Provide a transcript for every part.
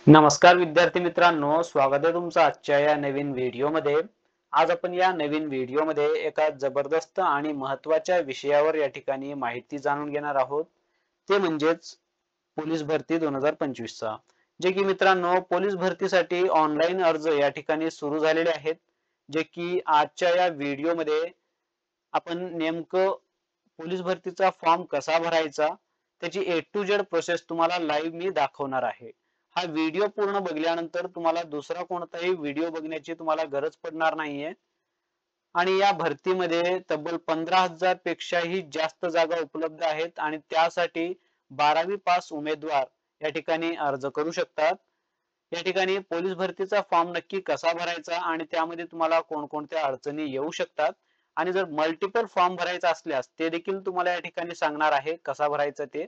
नमस्कार विद्यार्थी मित्रांनो, स्वागत आहे तुमचं आजच्या या नवीन व्हिडिओमध्ये। आज आपण या नवीन व्हिडिओमध्ये एका जबरदस्त आणि महत्त्वाच्या विषयावर या ठिकाणी माहिती जाणून घेणार आहोत। ते म्हणजेच पोलीस भरती 2025 चा। जे की मित्रांनो पोलीस भरतीसाठी ऑनलाईन अर्ज या ठिकाणी सुरू झालेले आहेत। जे की आजच्या या व्हिडिओमध्ये आपण नेमकं पोलीस भरतीचा फॉर्म कसा भरायचा, त्याची ए टू झेड प्रोसेस तुम्हाला लाईव्ह मी दाखवणार आहे। हा व्हिडिओ पूर्ण बघल्यानंतर तुम्हाला दुसरा कोणताही व्हिडिओ बघण्याची तुम्हाला गरज पडणार नाहीये आणि या भरतीमध्ये तब्बल 15,000 पेक्षाही जास्त जागा उपलब्ध आहेत आणि त्यासाठी 12वी पास उमेदवार या ठिकाणी अर्ज करू शकतात। या ठिकाणी पोलीस भरतीचा फॉर्म नक्की कसा भरायचा आणि त्यामध्ये तुम्हाला कोणकोणत्या अडचणी येऊ शकतात आणि जर मल्टिपल फॉर्म भरायचा असल्यास ते देखील तुम्हाला या ठिकाणी सांगणार आहे कसा भरायचा ते।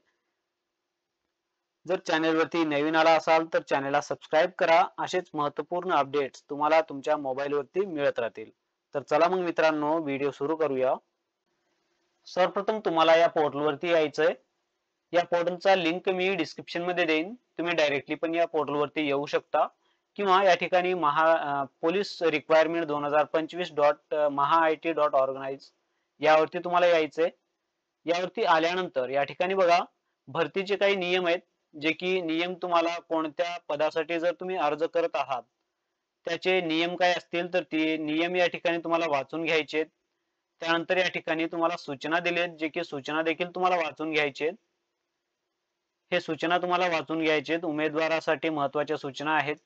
जर चॅनलवरती नवीन आला असाल तर चॅनलला सबस्क्राईब करा। असेच महत्त्वपूर्ण अपडेट्स तुम्हाला तुमच्या मोबाईलवरती मिळत राहतील। तर चला मग मित्रांनो व्हिडिओ सुरू करूया। सर्वप्रथम तुम्हाला या पोर्टलवरती यायचंय। या पोर्टलचा लिंक मी डिस्क्रिप्शन मध्ये देईन, तुम्ही डायरेक्टली पण या पोर्टलवरती येऊ शकता किंवा या ठिकाणी पोलीस रिक्वायरमेंट 2025.mahait.organize यावरती तुम्हाला यायचंय। यावरती आल्यानंतर या ठिकाणी बघा भरतीचे काही नियम आहेत, जे की नियम तुम्हाला कोणत्या पदासाठी जर तुम्ही अर्ज करत आहात त्याचे नियम काय असतील तर ते नियम या ठिकाणी तुम्हाला वाचून घ्यायचे। त्यानंतर या ठिकाणी तुम्हाला सूचना दिलेत, जे की सूचना देखील तुम्हाला वाचून घ्यायचे। हे सूचना तुम्हाला वाचून घ्यायचे, उमेदवारासाठी महत्त्वाच्या सूचना आहेत।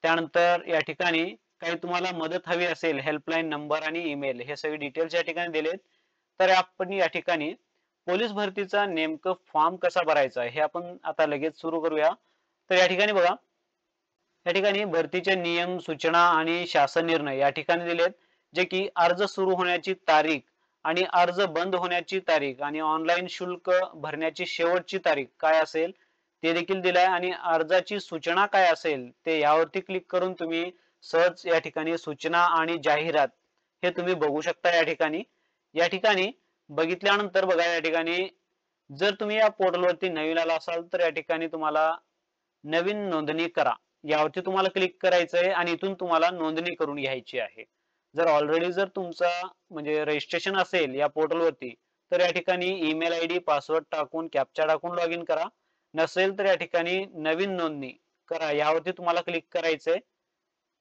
त्यानंतर या ठिकाणी काही तुम्हाला मदत हवी असेल हेल्पलाईन नंबर आणि ईमेल हे सगळे डिटेल्स या ठिकाणी दिलेत। तर आपण या ठिकाणी पोलीस भरतीचा नेमकं फॉर्म कसा भरायचा हे आपण आता लगेच सुरू करूया। तर या ठिकाणी बघा, या ठिकाणी भरतीचे नियम, सूचना आणि शासन निर्णय या ठिकाणी दिलेत, जे की अर्ज सुरू होण्याची तारीख आणि अर्ज बंद होण्याची तारीख आणि ऑनलाईन शुल्क भरण्याची शेवटची तारीख काय असेल ते देखील दिलंय आणि अर्जाची सूचना काय असेल ते यावरती क्लिक करून तुम्ही सहज या ठिकाणी सूचना आणि जाहिरात हे तुम्ही बघू शकता। या ठिकाणी बघितल्यानंतर बघा, या ठिकाणी जर तुम्ही या पोर्टलवरती नवीन आला असाल तर या ठिकाणी तुम्हाला नवीन नोंदणी करा यावरती तुम्हाला क्लिक करायचंय आणि इथून तुम्हाला नोंदणी करून घ्यायची आहे। जर ऑलरेडी जर तुमचा म्हणजे रजिस्ट्रेशन असेल या पोर्टलवरती तर या ठिकाणी ईमेल आयडी, पासवर्ड टाकून कॅप्चा टाकून लॉग इन करा। नसेल तर या ठिकाणी नवीन नोंदणी करा यावरती तुम्हाला क्लिक करायचंय।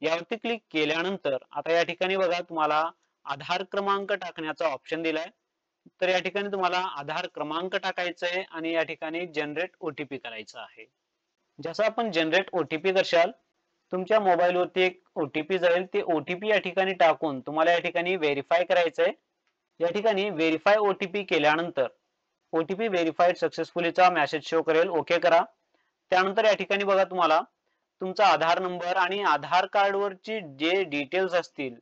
यावरती क्लिक केल्यानंतर आता या ठिकाणी बघा तुम्हाला आधार क्रमांक टाकण्याचा ऑप्शन दिलाय। तर या ठिकाणी तुम्हाला आधार क्रमांक टाकायचा आहे आणि या ठिकाणी जनरेट ओटीपी करायचा आहे। जसं आपण जनरेट ओटीपी करशाल तुमच्या मोबाईलवरती एक ओटीपी जाईल, ते ओटीपी या ठिकाणी टाकून तुम्हाला या ठिकाणी व्हेरीफाय करायचंय। या ठिकाणी व्हेरीफाय ओटीपी केल्यानंतर ओटीपी व्हेरीफाईड सक्सेसफुलीचा मेसेज शो करेल, ओके करा। त्यानंतर या ठिकाणी बघा तुम्हाला तुमचा आधार नंबर आणि आधार कार्डवरची जे डिटेल्स असतील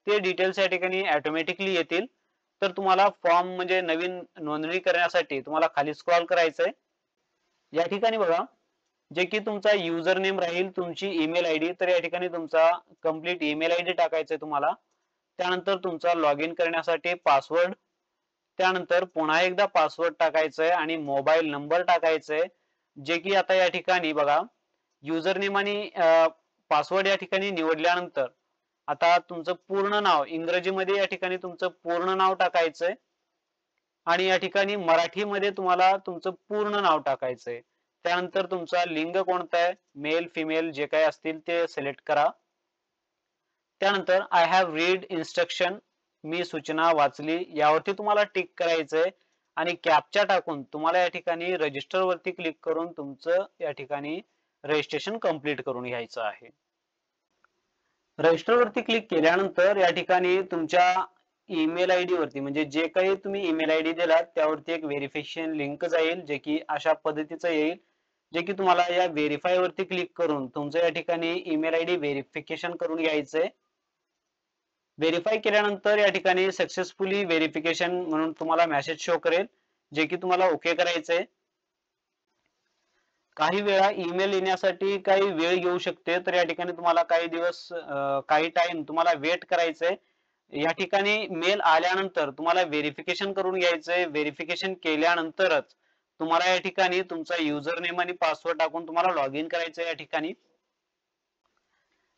ते डिटेल्स या ठिकाणी ऑटोमॅटिकली येतील। तर तुम्हाला फॉर्म म्हणजे नवीन नोंदणी करण्यासाठी तुम्हाला खाली स्क्रॉल करायचंय। या ठिकाणी बघा जे की तुमचा युजर नेम राहील, तुमची ईमेल आयडी, तर या ठिकाणी तुमचा कंप्लीट ईमेल आयडी टाकायचा आहे तुम्हाला। त्यानंतर तुमचा लॉग इन करण्यासाठी पासवर्ड, त्यानंतर पुन्हा एकदा पासवर्ड टाकायचा आहे आणि मोबाईल नंबर टाकायचा आहे। जे की आता या ठिकाणी बघा युजर नेम आणि पासवर्ड या ठिकाणी निवडल्यानंतर आता तुमचं पूर्ण नाव इंग्रजीमध्ये या ठिकाणी तुमचं पूर्ण नाव टाकायचंय आणि या ठिकाणी मराठीमध्ये तुम्हाला तुमचं पूर्ण नाव टाकायचंय। त्यानंतर तुमचा लिंग कोणता आहे, मेल फिमेल जे काही असतील ते सिलेक्ट करा। त्यानंतर आय हॅव रीड इन्स्ट्रक्शन, मी सूचना वाचली यावरती तुम्हाला टिक करायचंय आणि कॅप्चा टाकून तुम्हाला या ठिकाणी रजिस्टर वरती क्लिक करून तुमचं या ठिकाणी रजिस्ट्रेशन कंप्लीट करून घ्यायचं आहे। रजिस्टर वरती क्लिक केल्यानंतर या ठिकाणी तुमच्या ईमेल आयडी वरती म्हणजे जे काही तुम्ही ईमेल आयडी दिलात त्यावरती एक व्हेरिफिकेशन लिंक जाईल, जे की अशा पद्धतीचं येईल, जे की तुम्हाला या व्हेरीफाय वरती क्लिक करून तुमचं या ठिकाणी ईमेल आयडी व्हेरिफिकेशन करून घ्यायचंय। व्हेरीफाय केल्यानंतर या ठिकाणी सक्सेसफुली व्हेरिफिकेशन म्हणून तुम्हाला मेसेज शो करेल, जे की तुम्हाला ओके करायचंय। काही वेळा ईमेल येण्यासाठी काही वेळ येऊ शकते, तर या ठिकाणी तुम्हाला काही दिवस काही टाइम तुम्हाला वेट करायचंय। या ठिकाणी मेल आल्यानंतर तुम्हाला व्हेरिफिकेशन करून घ्यायचंय। व्हेरिफिकेशन केल्यानंतरच तुम्हाला या ठिकाणी तुमचा युजर नेम आणि पासवर्ड टाकून तुम्हाला लॉग इन करायचं या ठिकाणी.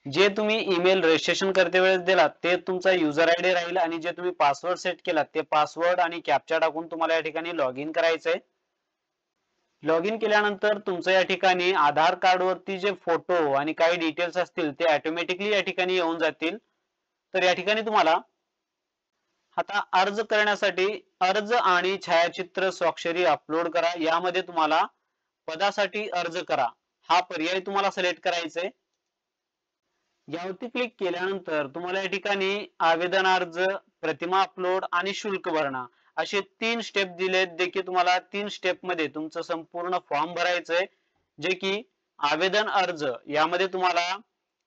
जे तुम्ही ईमेल रजिस्ट्रेशन करते वेळेस दिलात ते तुमचा युजर आयडी राहील आणि जे तुम्ही पासवर्ड सेट केलात ते पासवर्ड आणि कॅप्चा टाकून तुम्हाला या ठिकाणी लॉग इन करायचंय. लॉग इन केल्यानंतर तुमचं या ठिकाणी आधार कार्ड वरती जे फोटो आणि काही डिटेल्स असतील ते ऑटोमॅटिकली या ठिकाणी येऊन जातील. तर या ठिकाणी तुम्हाला आता अर्ज करण्यासाठी अर्ज आणि छायाचित्र स्वाक्षरी अपलोड करा, यामध्ये तुम्हाला पदासाठी अर्ज करा हा पर्याय तुम्हाला सिलेक्ट करायचा आहे. यावरती क्लिक केल्यानंतर तुम्हाला या ठिकाणी आवेदन अर्ज, प्रतिमा अपलोड आणि शुल्क भरणा असे 3 स्टेप दिलेत, जे की तुम्हाला 3 स्टेप मध्ये तुमचं संपूर्ण फॉर्म भरायचंय. जे की आवेदन अर्ज यामध्ये तुम्हाला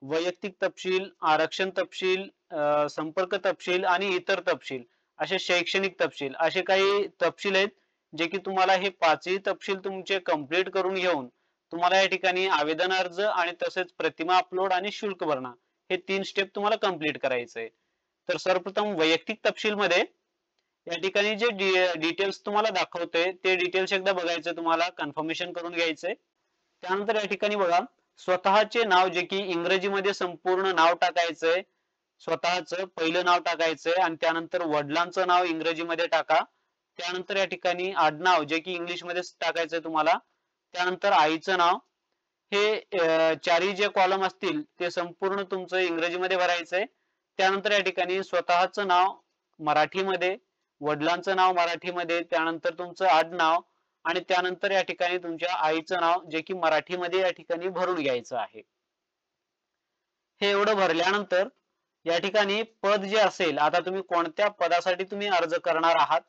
वैयक्तिक तपशील, आरक्षण तपशील, संपर्क तपशील आणि इतर तपशील असे शैक्षणिक तपशील असे काही तपशील आहेत, जे की तुम्हाला हे 5ही तपशील तुमचे कंप्लीट करून घेऊन तुम्हाला या ठिकाणी आवेदन अर्ज आणि तसेच प्रतिमा अपलोड आणि शुल्क भरणा हे 3 स्टेप तुम्हाला कंप्लीट करायचंय. तर सर्वप्रथम वैयक्तिक तपशील मध्ये या ठिकाणी जे डिटेल्स तुम्हाला दाखवते ते डिटेल्स एकदा बघायचे, तुम्हाला कन्फर्मेशन करून घ्यायचंय. त्यानंतर या ठिकाणी बघा स्वतःचे नाव जे की इंग्रजीमध्ये संपूर्ण नाव टाकायचंय, स्वतःचं पहिलं नाव टाकायचंय आणि त्यानंतर वडिलांचं नाव इंग्रजीमध्ये टाका. त्यानंतर या ठिकाणी आडनाव जे की इंग्लिशमध्ये टाकायचंय तुम्हाला. त्यानंतर आईचं नाव. हे चारही जे कॉलम असतील ते संपूर्ण तुमचं इंग्रजीमध्ये भरायचंय. त्यानंतर या ठिकाणी स्वतःचं नाव मराठीमध्ये, वडिलांचं नाव मराठीमध्ये, त्यानंतर तुमचं आडनाव आणि त्यानंतर या ठिकाणी तुमच्या आईचं नाव जे की मराठीमध्ये या ठिकाणी भरून घ्यायचं आहे. हे एवढं भरल्यानंतर या ठिकाणी पद जे असेल, आता तुम्ही कोणत्या पदासाठी तुम्ही अर्ज करणार आहात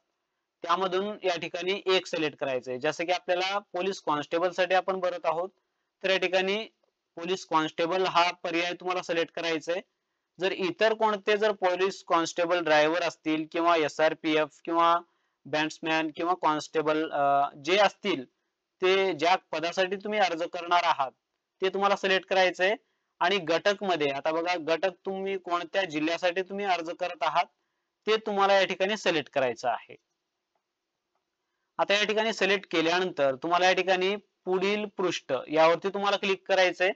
त्यामधून या ठिकाणी एक सिलेक्ट करायचंय. जसं की आपल्याला पोलीस कॉन्स्टेबल साठी आपण भरत आहोत, तर या ठिकाणी पोलीस कॉन्स्टेबल हा पर्याय तुम्हाला सिलेक्ट करायचा आहे. जर इतर कोणते जर पोलीस कॉन्स्टेबल ड्रायव्हर असतील किंवा SRPF किंवा बॅट्समॅन किंवा कॉन्स्टेबल जे असतील ते ज्या पदासाठी तुम्ही अर्ज करणार आहात ते तुम्हाला सिलेक्ट करायचंय. आणि घटक मध्ये आता बघा घटक तुम्ही कोणत्या जिल्ह्यासाठी तुम्ही अर्ज करत आहात ते तुम्हाला या ठिकाणी सिलेक्ट करायचं आहे. आता या ठिकाणी सिलेक्ट केल्यानंतर तुम्हाला या ठिकाणी पुढील पृष्ठ यावरती तुम्हाला क्लिक करायचंय.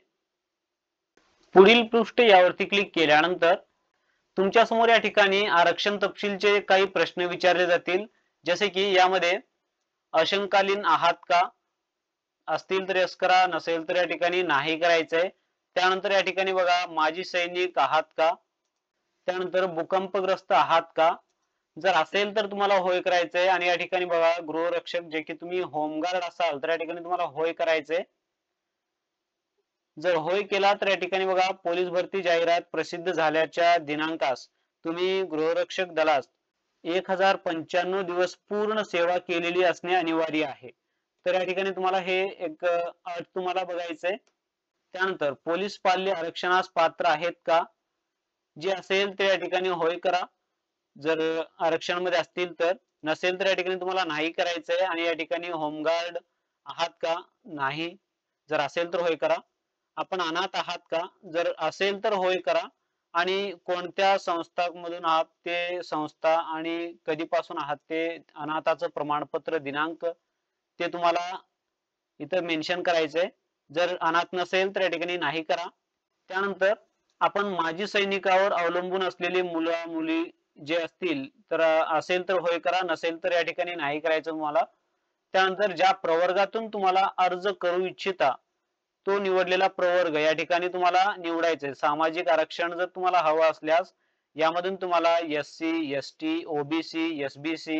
पुढील पृष्ठ यावरती क्लिक केल्यानंतर तुमच्या समोर या ठिकाणी आरक्षण तपशीलचे काही प्रश्न विचारले जातील. जसे की यामध्ये अंशकालीन आहात का, असतील तर यस करा, नसेल तर या ठिकाणी नाही करायचंय. त्यानंतर या ठिकाणी बघा माजी सैनिक आहात का, त्यानंतर भूकंपग्रस्त आहात का, जर असेल तर तुम्हाला होय करायचंय. आणि या ठिकाणी बघा गृहरक्षक जे की तुम्ही होमगार्ड असाल तर या ठिकाणी तुम्हाला होय करायचंय. जर होय केला तर या ठिकाणी बघा पोलीस भरती जाहिरात प्रसिद्ध झाल्याच्या दिनांकास तुम्ही गृहरक्षक दलात 1095 दिवस पूर्ण सेवा केलेली असणे अनिवार्य आहे. तर या ठिकाणी तुम्हाला हे एक अट तुम्हाला बघायचंय. त्यानंतर पोलीस पाल्य आरक्षणास पात्र आहेत का, जे असेल ते या ठिकाणी होय करा जर आरक्षण मध्ये असतील तर, नसेल तर या ठिकाणी तुम्हाला नाही करायचंय. आणि या ठिकाणी होमगार्ड आहात का, नाही, जर असेल तर होय करा. आपण अनाथ आहात का, जर असेल तर होय करा. आणि कोणत्या संस्थांमधून आहात ते संस्था आणि कधीपासून आहात ते अनाथाचं प्रमाणपत्र दिनांक ते तुम्हाला इथं मेन्शन करायचंय. जर अनाथ नसेल तर या ठिकाणी नाही करा. त्यानंतर आपण माजी सैनिकावर अवलंबून असलेली मुलं मुली जे असतील तर असेल तर होय करा, नसेल तर या ठिकाणी नाही करायचं तुम्हाला. त्यानंतर ज्या प्रवर्गातून तुम्हाला अर्ज करू इच्छिता तो निवडलेला प्रवर्ग या ठिकाणी तुम्हाला निवडायचे. सामाजिक आरक्षण जर तुम्हाला हवं असल्यास यामधून तुम्हाला SC, ST, OBC, SBC,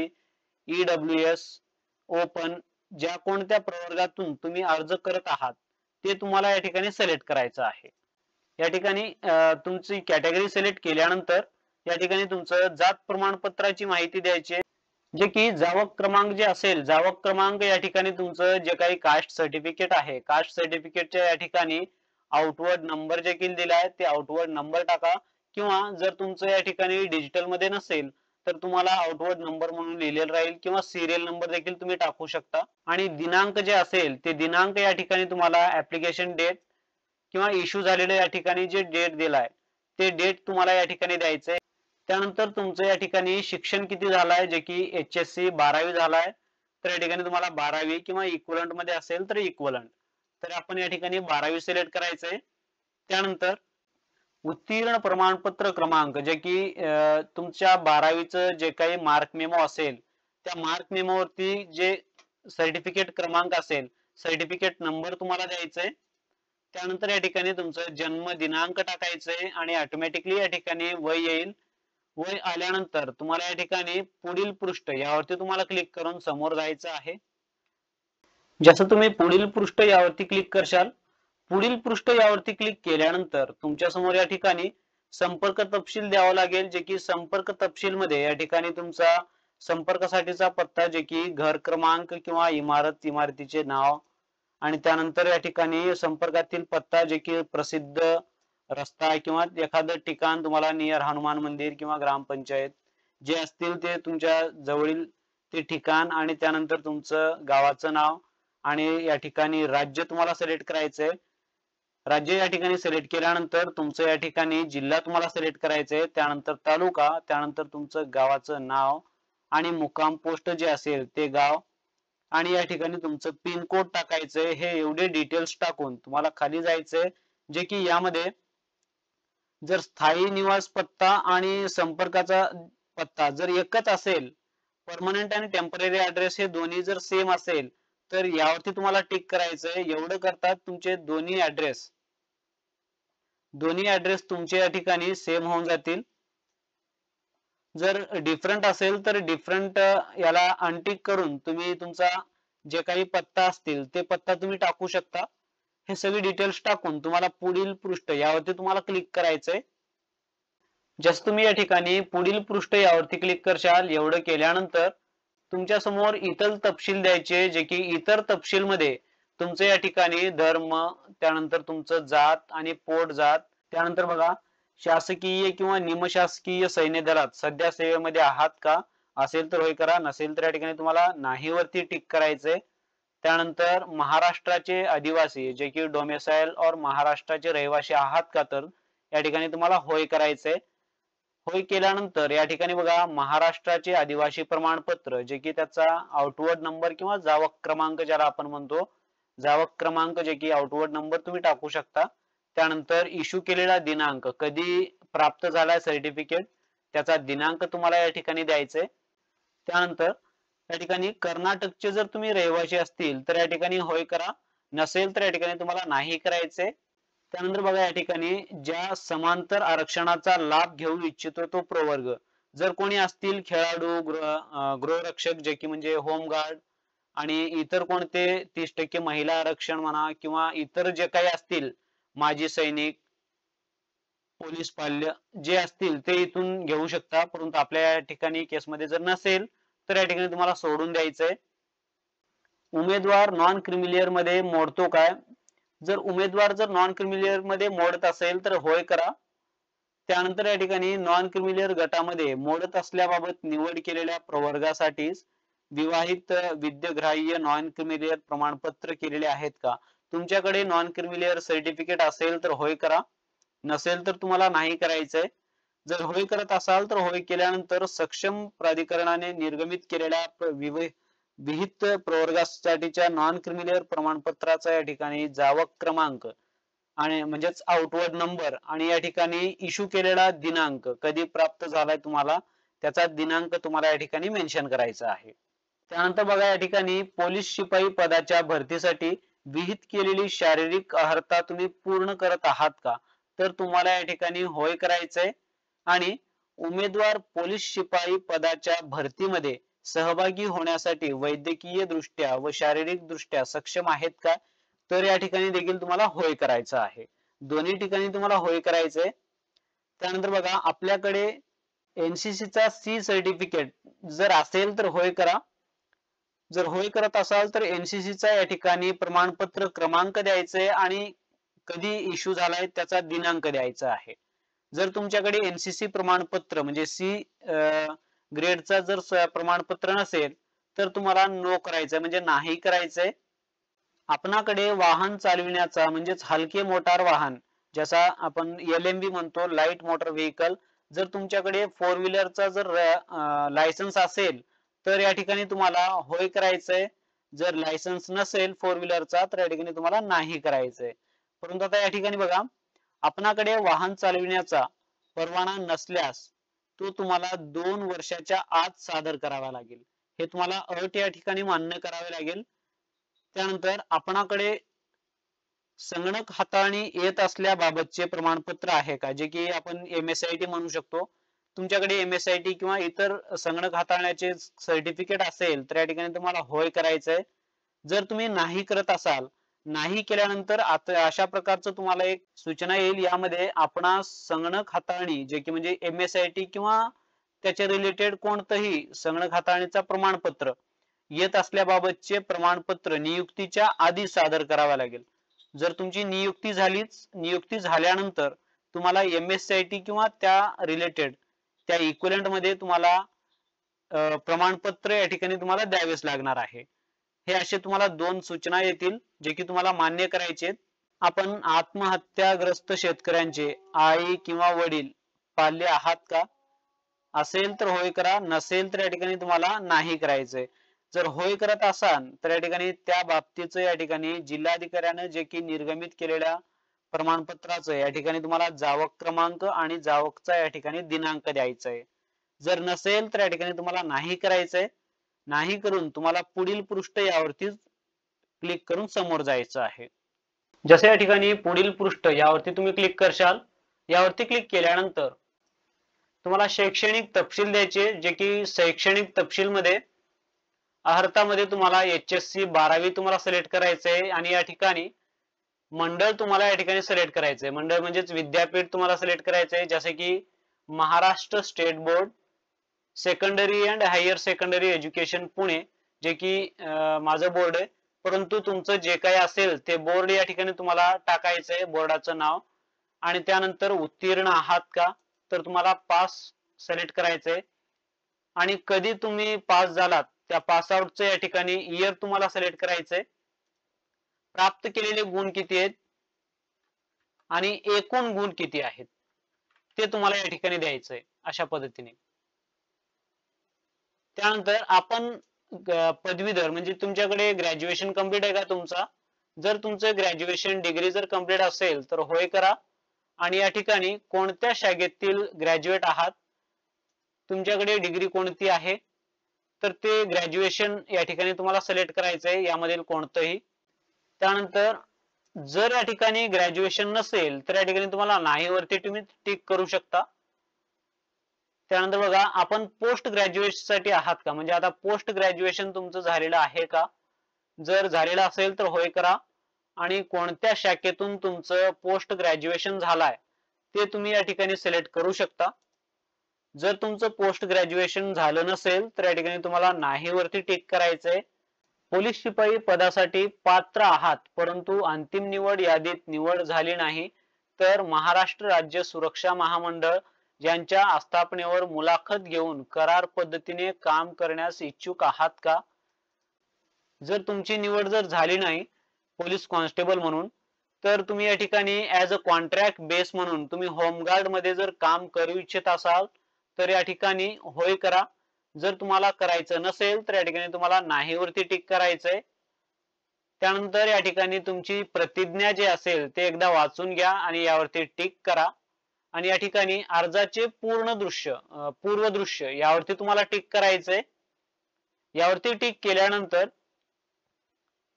EWS, open ज्या कोणत्या प्रवर्गातून तुम्ही अर्ज करत आहात ते तुम्हाला या ठिकाणी सिलेक्ट करायचं आहे. या ठिकाणी तुमची कॅटेगरी सिलेक्ट केल्यानंतर या ठिकाणी तुमचं जात प्रमाणपत्राची माहिती द्यायची आहे. जे की जावक क्रमांक जे असेल, जावक क्रमांक या ठिकाणी तुमचं जे काही कास्ट सर्टिफिकेट आहे, कास्ट सर्टिफिकेटच्या या ठिकाणी आउटवर्ड नंबर जे काही दिला आहे ते आउटवर्ड नंबर टाका. किंवा जर तुमचं या ठिकाणी डिजिटल मध्ये नसेल तर तुम्हाला आउटवर्ड नंबर म्हणून लिहिलेलं राहील किंवा सिरियल नंबर देखील तुम्ही टाकू शकता. आणि दिनांक जे असेल ते दिनांक या ठिकाणी तुम्हाला ऍप्लिकेशन डेट किंवा इश्यू झालेलं या ठिकाणी जे डेट दिलाय ते डेट तुम्हाला या ठिकाणी द्यायचंय. त्यानंतर तुमचं या ठिकाणी शिक्षण किती झालंय, जे की HSC 12वी झालाय. तर या ठिकाणी तुम्हाला 12वी किंवा इक्वलंट मध्ये असेल तर इक्वलंट, तर आपण या ठिकाणी 12वी सिलेक्ट करायचंय. त्यानंतर उत्तीर्ण प्रमाणपत्र क्रमांक जे की तुमच्या 12वीचं जे काही मार्क मेमो असेल त्या मार्क मेमोवरती जे सर्टिफिकेट क्रमांक असेल, सर्टिफिकेट नंबर तुम्हाला द्यायचंय. त्यानंतर या ठिकाणी तुमचं जन्म दिनांक टाकायचंय आणि ऑटोमॅटिकली या ठिकाणी वय येईल. वय आल्यानंतर तुम्हाला या ठिकाणी पुढील पृष्ठ यावरती तुम्हाला क्लिक करून समोर जायचं आहे. जसं तुम्ही पुढील पृष्ठ यावरती क्लिक करशाल, पुढील पृष्ठ यावरती क्लिक केल्यानंतर तुमच्या समोर या ठिकाणी संपर्क तपशील द्यावा लागेल, जे की संपर्क तपशील मध्ये या ठिकाणी तुमचा संपर्कासाठीचा पत्ता, जे की घर क्रमांक किंवा इमारतीचे नाव, आणि त्यानंतर या ठिकाणी संपर्कातील पत्ता जे की प्रसिद्ध रस्ता किंवा एखादं ठिकाण तुम्हाला नियर हनुमान मंदिर किंवा ग्रामपंचायत जे असतील ते तुमच्या जवळील ते ठिकाण, आणि त्यानंतर तुमचं गावाचं नाव, आणि या ठिकाणी राज्य तुम्हाला सिलेक्ट करायचंय. राज्य या ठिकाणी सिलेक्ट केल्यानंतर तुमचं या ठिकाणी जिल्हा तुम्हाला सिलेक्ट करायचंय, त्यानंतर तालुका, त्यानंतर तुमचं गावाचं नाव आणि मुक्काम पोस्ट जे असेल ते गाव, आणि या ठिकाणी तुमचं पिन कोड टाकायचंय. हे एवढे डिटेल्स टाकून तुम्हाला खाली जायचंय, जे की यामध्ये जर स्थायी निवास पत्ता आणि संपर्काचा पत्ता जर एकच असेल, परमनंट आणि टेम्पररी ऍड्रेस हे दोन्ही जर सेम असेल तर यावरती तुम्हाला टिक करायचंय. एवढं करतात तुमचे दोन्ही ऍड्रेस तुमचे या ठिकाणी सेम होऊन जातील. जर डिफरंट असेल तर डिफरंट याला अनटिक करून तुम्ही तुमचा जे काही पत्ता असतील ते पत्ता तुम्ही टाकू शकता. हे सगळे डिटेल्स टाकून तुम्हाला पुढील पृष्ठ यावरती तुम्हाला क्लिक करायचंय. जसं तुम्ही या ठिकाणी पुढील पृष्ठ यावरती क्लिक करशाल, एवढं केल्यानंतर तुमच्या समोर इतर तपशील द्यायचे, जे की इतर तपशील मध्ये तुमचं या ठिकाणी धर्म, त्यानंतर तुमचं जात आणि पोट जात, त्यानंतर बघा शासकीय किंवा निमशासकीय सैन्य दलात सध्या सेवेमध्ये आहात का, असेल तर होय करा, नसेल तर या ठिकाणी तुम्हाला नाही वरती टिक करायचंय. त्यानंतर महाराष्ट्राचे आदिवासी जे की डोमेसाइल और महाराष्ट्राचे रहिवासी आहात का, तर या ठिकाणी तुम्हाला होय करायचंय. होय केल्यानंतर या ठिकाणी बघा महाराष्ट्राचे आदिवासी प्रमाणपत्र जे की त्याचा आउटवर्ड नंबर किंवा जावक क्रमांक ज्याला आपण म्हणतो, जावक क्रमांक जे की आउटवर्ड नंबर तुम्ही टाकू शकता. त्यानंतर इश्यू केलेला दिनांक, कधी प्राप्त झालाय सर्टिफिकेट त्याचा दिनांक तुम्हाला या ठिकाणी द्यायचंय. त्यानंतर या ठिकाणी कर्नाटकचे जर तुम्ही रहिवासी असतील तर या ठिकाणी होय करा, नसेल तर या ठिकाणी तुम्हाला नाही करायचंय. त्यानंतर बघा या ठिकाणी ज्या समांतर आरक्षणाचा लाभ घेऊ इच्छितो तो प्रवर्ग, जर कोणी असतील खेळाडू, गृहरक्षक जे की म्हणजे होमगार्ड, आणि इतर कोणते 30% महिला आरक्षण म्हणा किंवा इतर जे काही असतील माजी सैनिक, पोलीस पाल्य जे असतील ते इथून घेऊ शकता. परंतु आपल्या या ठिकाणी केसमध्ये जर नसेल तर या ठिकाणी तुम्हाला सोडून द्यायचंय. उमेदवार नॉन क्रिमिलियर मध्ये मोडतो काय, जर उमेदवार जर नॉन क्रिमिलियर मध्ये मोडत असेल तर होय करा. त्यानंतर या ठिकाणी नॉन क्रिमिलियर गटामध्ये मोडत असल्याबाबत निवड केलेल्या प्रवर्गासाठी विवाहित विद्याग्राह्य नॉन क्रिमिलियर प्रमाणपत्र केलेले आहेत का, तुमच्याकडे नॉन क्रिमिलियर सर्टिफिकेट असेल तर होय करा, नसेल तर तुम्हाला नाही करायचंय. जर होय करत असाल तर होय केल्यानंतर सक्षम प्राधिकरणाने निर्गमित केलेल्या विहित प्रवर्गासाठीच्या नॉन क्रिमिलियर प्रमाणपत्राचा या ठिकाणी जावक क्रमांक आणि म्हणजेच आउटवर्ड नंबर आणि या ठिकाणी इश्यू केलेला दिनांक, कधी प्राप्त झालाय तुम्हाला त्याचा दिनांक तुम्हाला या ठिकाणी मेन्शन करायचा आहे. त्यानंतर बघा या ठिकाणी पोलीस शिपाई पदाच्या भरतीसाठी विहित केलेली शारीरिक अर्हता तुम्ही पूर्ण करत आहात का, तर तुम्हाला या ठिकाणी होय करायचंय. आणि उमेदवार पोलीस शिपाई पदाच्या भरतीमध्ये सहभागी होण्यासाठी वैद्यकीय दृष्ट्या व शारीरिक दृष्ट्या सक्षम आहेत का, तर या ठिकाणी देखील तुम्हाला होय करायचं आहे. दोन्ही ठिकाणी तुम्हाला होय करायचंय. त्यानंतर बघा आपल्याकडे NCC चा C सर्टिफिकेट जर असेल तर होय करा. जर होय करत असाल तर NCC चा या ठिकाणी प्रमाणपत्र क्रमांक द्यायचंय आणि कधी इश्यू झालाय त्याचा दिनांक द्यायचा आहे. जर तुमच्याकडे NCC प्रमाणपत्र म्हणजे C ग्रेडचा जर प्रमाणपत्र नसेल तर तुम्हाला नो करायचंय म्हणजे नाही करायचंय. आपणाकडे वाहन चालविण्याचा म्हणजेच हलके मोटार वाहन जसा आपण LMV म्हणतो, लाईट मोटर व्हेकल, जर तुमच्याकडे 4 व्हीलरचा जर लायसन्स असेल तर या ठिकाणी तुम्हाला होय करायचंय. जर लायसन्स नसेल फोर व्हीलरचा तर या ठिकाणी तुम्हाला नाही करायचंय. परंतु आता या ठिकाणी बघा, आपणाकडे वाहन चालविण्याचा परवाना नसल्यास तो तुम्हाला 2 वर्षाच्या आत सादर करावा लागेल. हे तुम्हाला अट या ठिकाणी मान्य करावे लागेल. त्यानंतर आपणाकडे संगणक हाताळणी येत असल्याबाबतचे प्रमाणपत्र आहे का, जे की आपण MSIT म्हणू शकतो. तुमच्याकडे MSIT किंवा इतर संगणक हाताळण्याचे सर्टिफिकेट असेल तर या ठिकाणी तुम्हाला होय करायचंय. जर तुम्ही नाही करत असाल, नाही केल्यानंतर आता अशा प्रकारचं तुम्हाला एक सूचना येईल. यामध्ये आपणास संगणक हाताळणी जे की म्हणजे MSIT किंवा त्याच्या रिलेटेड कोणतंही संगणक हाताळणीचा प्रमाणपत्र येत असल्याबाबतचे प्रमाणपत्र नियुक्तीच्या आधी सादर करावे लागेल. जर तुमची नियुक्ती झाल्यानंतर तुम्हाला MSIT किंवा त्या रिलेटेड त्या इक्विवलेंट मध्ये तुम्हाला प्रमाणपत्र या ठिकाणी तुम्हाला द्यावेच लागणार आहे. हे असे तुम्हाला 2 सूचना येतील जे की तुम्हाला मान्य करायचे आहेत. आपण आत्महत्याग्रस्त शेतकऱ्यांचे आई किंवा वडील पाल्य आहात का? असेल तर होय करा, नसेल तर या ठिकाणी तुम्हाला नाही करायचंय. जर होय करत असाल तर या ठिकाणी त्या बाबतीचं या ठिकाणी जिल्हाधिकाऱ्यानं जे की निर्गमित केलेल्या प्रमाणपत्राचं या ठिकाणी तुम्हाला जावक क्रमांक आणि जावकचा या ठिकाणी दिनांक द्यायचा आहे. जर नसेल तर या ठिकाणी तुम्हाला नाही करायचंय. नाही करून तुम्हाला पुढील पृष्ठ यावरती क्लिक करून समोर जायचं आहे. जसे या ठिकाणी पुढील पृष्ठ यावरती तुम्ही क्लिक करशाल, यावरती क्लिक केल्यानंतर तुम्हाला शैक्षणिक तपशील द्यायचे, जे की शैक्षणिक तपशील मध्ये अर्हतामध्ये तुम्हाला HSC 12वी तुम्हाला सिलेक्ट करायचंय आणि या ठिकाणी मंडळ तुम्हाला या ठिकाणी सिलेक्ट करायचंय. मंडळ म्हणजेच विद्यापीठ तुम्हाला सिलेक्ट करायचंय, जसे की Maharashtra state board secondary and higher secondary education Pune, जे की माझं बोर्ड आहे. परंतु तुमचं जे काही असेल ते बोर्ड या ठिकाणी तुम्हाला टाकायचंय, बोर्डाचं नाव. आणि त्यानंतर उत्तीर्ण आहात का, तर तुम्हाला पास सिलेक्ट करायचंय. आणि कधी तुम्ही पास झालात त्या पास आउटचं या ठिकाणी इयर तुम्हाला सिलेक्ट करायचंय. प्राप्त केलेले गुण किती आहेत आणि एकूण गुण किती आहेत ते तुम्हाला या ठिकाणी द्यायचंय अशा पद्धतीने. त्यानंतर आपण पदवीधर म्हणजे तुमच्याकडे ग्रॅज्युएशन कंप्लीट आहे का तुमचा? जर तुमचं ग्रॅज्युएशन डिग्री जर कंप्लीट असेल तर होय करा. आणि या ठिकाणी कोणत्या शाखेतील ग्रॅज्युएट आहात, तुमच्याकडे डिग्री कोणती आहे, तर ते ग्रॅज्युएशन या ठिकाणी तुम्हाला सिलेक्ट करायचंय यामधील कोणतंही. त्यानंतर जर या ठिकाणी ग्रॅज्युएशन नसेल तर या ठिकाणी तुम्हाला नाही वरती तुम्ही टिक करू शकता. त्यानंतर बघा, आपण पोस्ट ग्रॅज्युएशन साठी आहात का, म्हणजे आता पोस्ट ग्रॅज्युएशन तुमचं झालेलं आहे का? जर झालेलं असेल तर होय करा. आणि कोणत्या शाखेतून तुमचं पोस्ट ग्रॅज्युएशन झालाय ते तुम्ही या ठिकाणी सिलेक्ट करू शकता. जर तुमचं पोस्ट ग्रॅज्युएशन झालं नसेल तर या ठिकाणी तुम्हाला नाही वरती टिक करायचंय. पोलीस शिपाई पदासाठी पात्र आहात परंतु अंतिम निवड यादीत निवड झाली नाही तर महाराष्ट्र राज्य सुरक्षा महामंडळ यांच्या आस्थापनेवर मुलाखत घेऊन करार पद्धतीने काम करण्यास इच्छुक आहात का? जर तुमची निवड जर झाली नाही पोलीस कॉन्स्टेबल म्हणून, तर तुम्ही या ठिकाणी ऍज अ कॉन्ट्रॅक्ट बेस म्हणून तुम्ही होमगार्ड मध्ये जर काम करू इच्छित असाल तर या ठिकाणी होय करा. जर तुम्हाला करायचं नसेल तर या ठिकाणी तुम्हाला नाही वरती टिक करायचंय. त्यानंतर या ठिकाणी तुमची प्रतिज्ञा जे असेल ते एकदा वाचून घ्या आणि यावरती टिक करा. आणि या ठिकाणी अर्जाचे पूर्वदृश्य यावरती तुम्हाला टिक करायचंय. यावरती टिक केल्यानंतर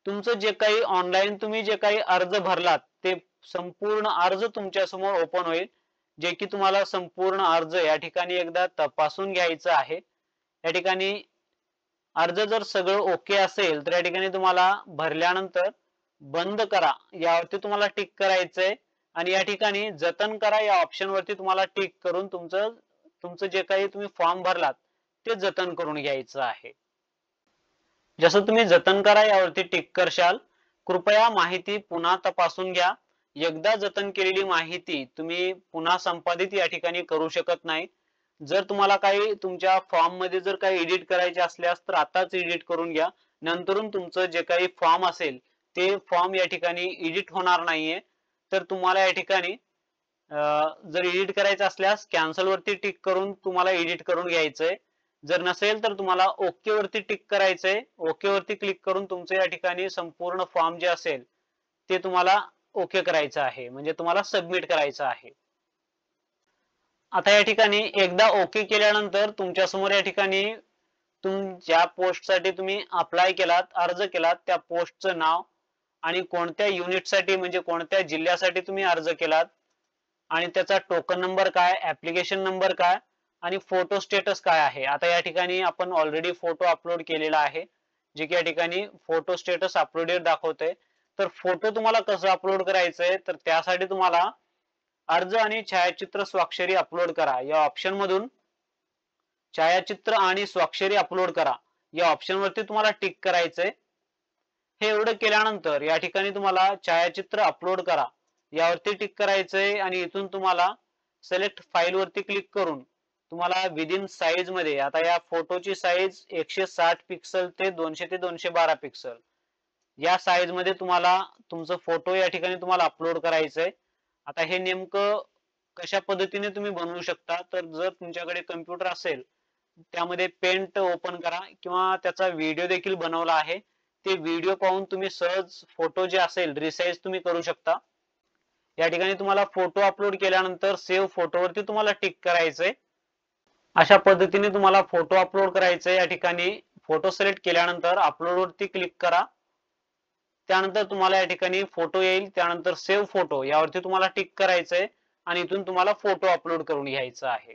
तुमचं जे काही ऑनलाईन तुम्ही जे काही अर्ज भरलात ते संपूर्ण अर्ज तुमच्या समोर ओपन होईल, जे की तुम्हाला संपूर्ण अर्ज या ठिकाणी एकदा तपासून घ्यायचं आहे. या ठिकाणी अर्ज जर सगळं ओके असेल तर या ठिकाणी तुम्हाला भरल्यानंतर बंद करा यावरती तुम्हाला टिक करायचंय. आणि या ठिकाणी जतन करा या ऑप्शन वरती तुम्हाला टिक करून तुमचं जे काही तुम्ही फॉर्म भरलात ते जतन करून घ्यायचं आहे. जसं तुम्ही जतन करा यावरती टिक करशाल, कृपया माहिती पुन्हा तपासून घ्या. एकदा जतन केलेली माहिती तुम्ही पुन्हा संपादित या ठिकाणी करू शकत नाही. जर तुम्हाला काही तुमच्या फॉर्म मध्ये जर काही एडिट करायचे असल्यास तर आताच एडिट करून घ्या. नंतरून तुमचं जे काही फॉर्म असेल ते फॉर्म या ठिकाणी एडिट होणार नाहीये. तर तुम्हाला या ठिकाणी जर एडिट करायचं असल्यास कॅन्सल वरती टिक करून तुम्हाला एडिट करून घ्यायचंय. जर नसेल तर तुम्हाला ओके वरती टिक करायचंय. ओके वरती क्लिक करून तुमचं या ठिकाणी संपूर्ण फॉर्म जे असेल ते तुम्हाला ओके करायचं आहे, म्हणजे तुम्हाला सबमिट करायचं आहे. आता या ठिकाणी एकदा ओके केल्यानंतर तुमच्या समोर या ठिकाणी ज्या पोस्टसाठी तुम्ही अप्लाय केलात, अर्ज केलात, त्या पोस्टचं नाव आणि कोणत्या युनिटसाठी म्हणजे कोणत्या जिल्ह्यासाठी तुम्ही अर्ज केलात आणि त्याचा टोकन नंबर काय, ऍप्लिकेशन नंबर काय आणि फोटो स्टेटस काय आहे. आता या ठिकाणी आपण ऑलरेडी फोटो अपलोड केलेला आहे, जे की या ठिकाणी फोटो स्टेटस अपलोडेड दाखवतंय. तर फोटो तुम्हाला कसं अपलोड करायचंय, तर त्यासाठी तुम्हाला अर्ज आणि छायाचित्र स्वाक्षरी अपलोड करा या ऑप्शन मधून छायाचित्र आणि स्वाक्षरी अपलोड करा या ऑप्शन वरती तुम्हाला टिक करायचंय. हे एवढं केल्यानंतर या ठिकाणी तुम्हाला छायाचित्र अपलोड करा यावरती टिक करायचंय आणि इथून तुम्हाला सिलेक्ट फाईल वरती क्लिक करून तुम्हाला विदिन साईज मध्ये, आता या फोटोची साईज 160 पिक्सल ते 200 ते 212 पिक्सल या साईज मध्ये तुम्हाला तुमचं फोटो या ठिकाणी तुम्हाला अपलोड करायचंय. आता हे नेमकं कशा पद्धतीने तुम्ही बनवू शकता, तर जर तुमच्याकडे कम्प्युटर असेल त्यामध्ये पेंट ओपन करा किंवा त्याचा व्हिडिओ देखील बनवला आहे, ते व्हिडिओ पाहून तुम्ही सहज फोटो जे असेल रिसाइज तुम्ही करू शकता. या ठिकाणी तुम्हाला फोटो अपलोड केल्यानंतर सेव्ह फोटोवरती तुम्हाला टिक करायचंय. अशा पद्धतीने तुम्हाला फोटो अपलोड करायचंय. या ठिकाणी फोटो सिलेक्ट केल्यानंतर अपलोड वरती क्लिक करा. त्यानंतर तुम्हाला या ठिकाणी फोटो येईल, त्यानंतर सेव्ह फोटो यावरती तुम्हाला टिक करायचंय आणि इथून तुम्हाला फोटो अपलोड करून घ्यायचा आहे.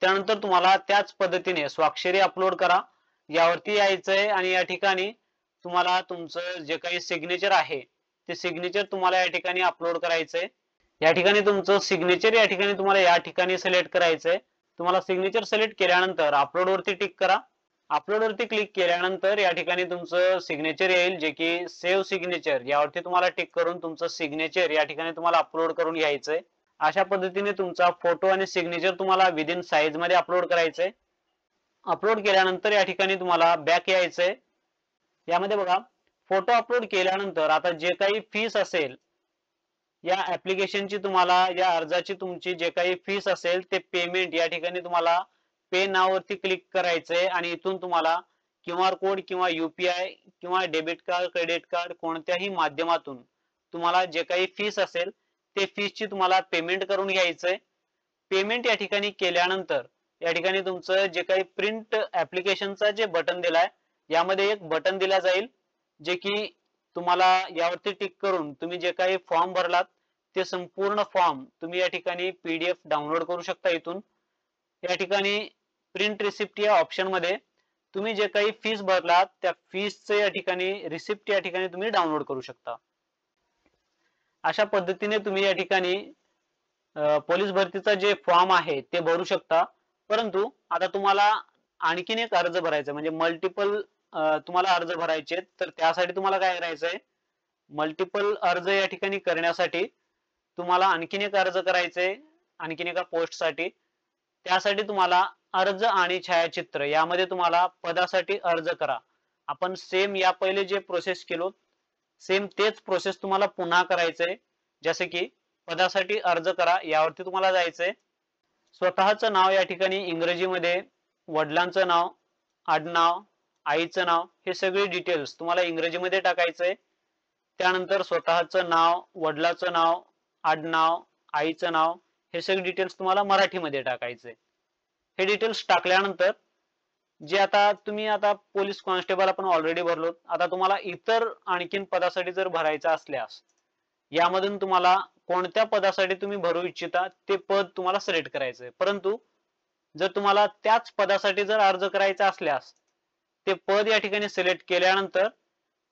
त्यानंतर तुम्हाला त्याच पद्धतीने स्वाक्षरी अपलोड करा यावरती यायचंय आणि या ठिकाणी तुम्हाला तुमचं जे काही सिग्नेचर आहे ते सिग्नेचर तुम्हाला या ठिकाणी अपलोड करायचंय. या ठिकाणी तुमचं सिग्नेचर या ठिकाणी तुम्हाला या ठिकाणी सिलेक्ट करायचंय. तुम्हाला सिग्नेचर सिलेक्ट केल्यानंतर अपलोड वरती टिक करा. अपलोड वरती क्लिक केल्यानंतर या ठिकाणी तुमचं सिग्नेचर येईल, जे की सेव्ह सिग्नेचर यावरती तुम्हाला टिक करून तुमचं सिग्नेचर या ठिकाणी तुम्हाला अपलोड करून घ्यायचंय. अशा पद्धतीने तुमचा फोटो आणि सिग्नेचर तुम्हाला विदिन साईज मध्ये अपलोड करायचंय. अपलोड केल्यानंतर या ठिकाणी तुम्हाला बॅक यायचंय. यामध्ये बघा फोटो अपलोड केल्यानंतर आता जे काही फीस असेल या ऍप्लिकेशनची, तुम्हाला या अर्जाची तुमची जे काही फीस असेल ते पेमेंट या ठिकाणी तुम्हाला पे नाव वरती क्लिक करायचंय आणि इथून तुम्हाला QR कोड किंवा UPI किंवा डेबिट कार्ड, क्रेडिट कार्ड कोणत्याही माध्यमातून तुम्हाला जे काही फीस असेल ते फीसची तुम्हाला पेमेंट करून घ्यायचंय. पेमेंट या ठिकाणी केल्यानंतर या ठिकाणी तुमचं जे काही प्रिंट ऍप्लिकेशनचा जे बटन दिलाय यामध्ये एक बटन दिला जाईल, जे की तुम्हाला यावरती टिक करून तुम्ही जे काही फॉर्म भरलात ते संपूर्ण फॉर्म तुम्ही या ठिकाणी PDF डाउनलोड करू शकता. इथून या ठिकाणी प्रिंट रिसिप्ट या ऑप्शन मध्ये तुम्ही जे काही फीस भरलात त्या फीसचे या ठिकाणी रिसिप्ट या ठिकाणी तुम्ही डाउनलोड करू शकता. अशा पद्धतीने तुम्ही या ठिकाणी पोलीस भरतीचा जे फॉर्म आहे ते भरू शकता. परंतु आता तुम्हाला आणखीन एक अर्ज भरायचा म्हणजे मल्टिपल तुम्हाला अर्ज भरायचे, तर त्यासाठी तुम्हाला काय करायचंय, मल्टिपल अर्ज या ठिकाणी करण्यासाठी तुम्हाला आणखीन एक अर्ज करायचंय आणखीन एका पोस्टसाठी. त्यासाठी तुम्हाला अर्ज आणि छायाचित्र यामध्ये तुम्हाला पदासाठी अर्ज करा. आपण सेम या पहिले जे प्रोसेस केलो सेम तेच प्रोसेस तुम्हाला पुन्हा करायचंय. जसे की पदासाठी अर्ज करा यावरती तुम्हाला जायचंय. स्वतःचं नाव या ठिकाणी इंग्रजीमध्ये, वडिलांचं नाव, आडनाव, आईचं नाव हे सगळे डिटेल्स तुम्हाला इंग्रजीमध्ये टाकायचंय. त्यानंतर स्वतःचं नाव, वडिलांचं नाव, आडनाव, आईचं नाव हे सगळे डिटेल्स तुम्हाला मराठीमध्ये टाकायचंय. हे डिटेल्स टाकल्यानंतर जे आता तुम्ही आता पोलीस कॉन्स्टेबल आपण ऑलरेडी भरलो, आता तुम्हाला इतर आणखीन पदासाठी जर भरायचं असल्यास यामधून तुम्हाला कोणत्या पदासाठी तुम्ही भरू इच्छिता ते पद तुम्हाला सिलेक्ट करायचंय. परंतु जर तुम्हाला त्याच पदासाठी जर अर्ज करायचा असल्यास ते पद या ठिकाणी सिलेक्ट केल्यानंतर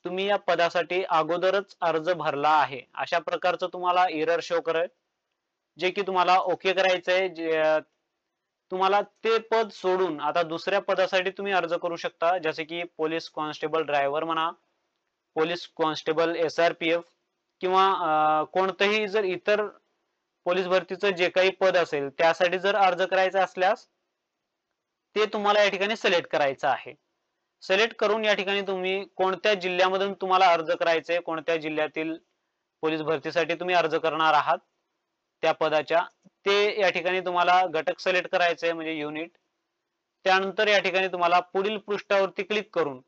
तुम्ही या पदासाठी अगोदरच अर्ज भरला आहे अशा प्रकारचं तुम्हाला एरर शो करेल, जे की तुम्हाला ओके करायचंय. तुम्हाला ते पद सोडून आता दुसऱ्या पदासाठी तुम्ही अर्ज करू शकता, जसे की पोलीस कॉन्स्टेबल ड्रायव्हर म्हणा, पोलीस कॉन्स्टेबल SRPF किंवा कोणतंही जर इतर पोलीस भरतीचं जे काही पद असेल त्यासाठी जर अर्ज करायचा असल्यास ते तुम्हाला या ठिकाणी सिलेक्ट करायचं आहे. सिलेक्ट करून या ठिकाणी तुम्ही कोणत्या जिल्ह्यामधून तुम्हाला अर्ज करायचंय, कोणत्या जिल्ह्यातील पोलीस भरतीसाठी तुम्ही अर्ज करणार आहात त्या पदाच्या ते या ठिकाणी तुम्हाला घटक सिलेक्ट करायचे आहे म्हणजे युनिट. त्यानंतर या ठिकाणी तुम्हाला पुढील पृष्ठावरती क्लिक करून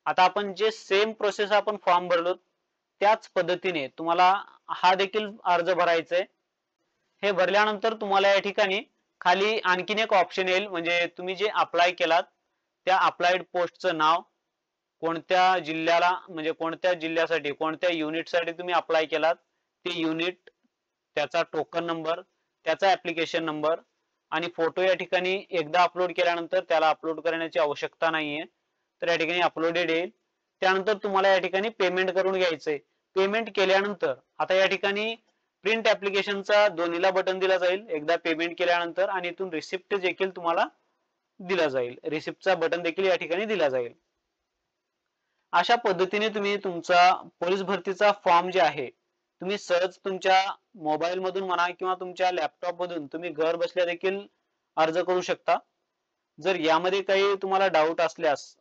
आता आपण जे सेम प्रोसेस आपण फॉर्म भरलो त्याच पद्धतीने तुम्हाला हा देखील अर्ज भरायचा आहे. हे भरल्यानंतर तुम्हाला या ठिकाणी खाली आणखीन एक ऑप्शन येईल म्हणजे तुम्ही जे अप्लाय केलात त्या अप्लाइड पोस्टचं नाव, कोणत्या जिल्ह्याला म्हणजे कोणत्या जिल्ह्यासाठी कोणत्या युनिटसाठी तुम्ही अप्लाय केलात ते युनिट, त्याचा टोकन नंबर, त्याचा ऍप्लिकेशन नंबर आणि फोटो या ठिकाणी एकदा अपलोड केल्यानंतर त्याला अपलोड करण्याची आवश्यकता नाहीये. तर या ठिकाणी अपलोडेड येईल. त्यानंतर तुम्हाला या ठिकाणी पेमेंट करून घ्यायचंय. पेमेंट केल्यानंतर आता या ठिकाणी प्रिंट ऍप्लिकेशनचा दोन्हीला बटन दिला जाईल एकदा पेमेंट केल्यानंतर आणि इथून रिसिप्ट देखील तुम्हाला दिला जाईल. रिसिप्टचा बटन देखील या ठिकाणी दिला जाईल. अशा पद्धतीने तुम्ही तुमचा पोलीस भरतीचा फॉर्म जे आहे तुम्ही सहज तुमच्या मोबाईल मधून म्हणा किंवा तुमच्या लॅपटॉप मधून तुम्ही घर बसल्या देखील अर्ज करू शकता. जर यामध्ये काही तुम्हाला डाऊट असल्यास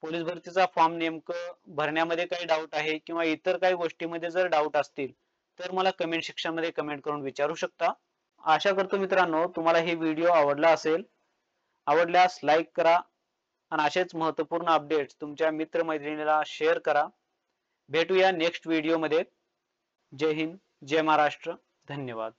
पोलीस भरतीचा फॉर्म नेमकं भरण्यामध्ये काही डाऊट आहे किंवा इतर काही गोष्टीमध्ये जर डाऊट असतील तर मला कमेंट सेक्शन मध्ये कमेंट करून विचारू शकता. आशा करतो मित्रांनो तुम्हाला हे व्हिडिओ आवडला असेल. आवडल्यास लाईक करा आणि असेच महत्त्वपूर्ण अपडेट्स तुमच्या मित्रमैत्रिणीला शेअर करा. भेटूया नेक्स्ट व्हिडिओ मध्ये. जय हिंद, जय महाराष्ट्र. धन्यवाद.